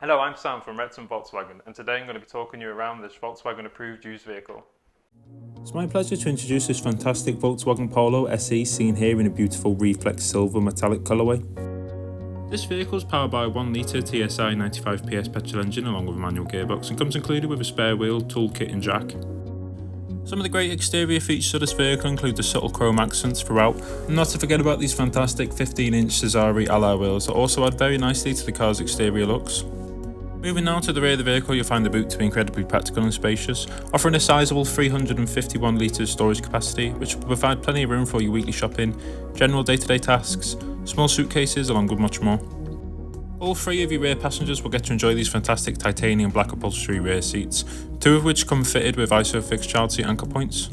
Hello, I'm Sam from Wrexham Volkswagen, and today I'm going to be talking you around this Volkswagen approved used vehicle. It's my pleasure to introduce this fantastic Volkswagen Polo SE seen here in a beautiful Reflex silver metallic colourway. This vehicle is powered by a 1 litre TSI 95 PS petrol engine along with a manual gearbox and comes included with a spare wheel, toolkit and jack. Some of the great exterior features of this vehicle include the subtle chrome accents throughout, and not to forget about these fantastic 15-inch Sassari alloy wheels that also add very nicely to the car's exterior looks. Moving now to the rear of the vehicle, you'll find the boot to be incredibly practical and spacious, offering a sizable 351 litres storage capacity, which will provide plenty of room for your weekly shopping, general day-to-day tasks, small suitcases, along with much more. All three of your rear passengers will get to enjoy these fantastic titanium black upholstery rear seats, two of which come fitted with ISOFIX child seat anchor points.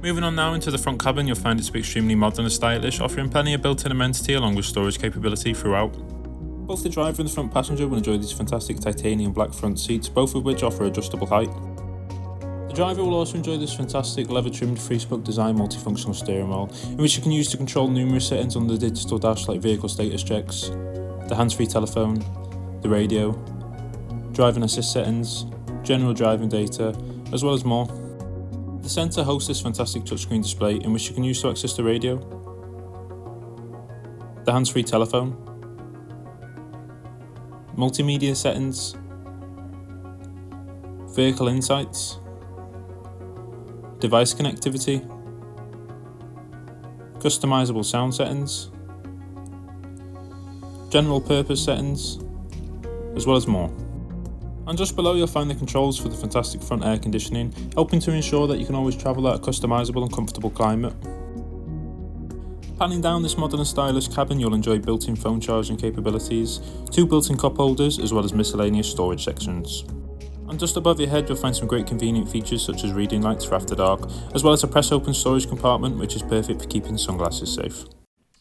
Moving on now into the front cabin, you'll find it to be extremely modern and stylish, offering plenty of built-in amenity along with storage capability throughout. Both the driver and the front passenger will enjoy these fantastic titanium black front seats, both of which offer adjustable height. The driver will also enjoy this fantastic leather-trimmed 3-spoke design multifunctional steering wheel, in which you can use to control numerous settings on the digital dash like vehicle status checks, the hands-free telephone, the radio, driving assist settings, general driving data, as well as more. The centre hosts this fantastic touchscreen display in which you can use to access the radio, the hands-free telephone, multimedia settings, vehicle insights, device connectivity, customizable sound settings, general purpose settings, as well as more. And just below you'll find the controls for the fantastic front air conditioning, helping to ensure that you can always travel at a customizable and comfortable climate. Panning down this modern and stylish cabin, you'll enjoy built-in phone charging capabilities, 2 built-in cup holders as well as miscellaneous storage sections. And just above your head you'll find some great convenient features such as reading lights for after dark, as well as a press-open storage compartment which is perfect for keeping sunglasses safe.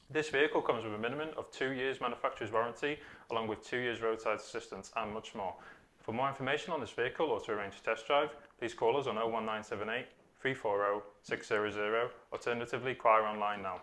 This vehicle comes with a minimum of 2 years manufacturer's warranty, along with 2 years roadside assistance and much more. For more information on this vehicle or to arrange a test drive, please call us on 01978 340 600, alternatively inquire online now.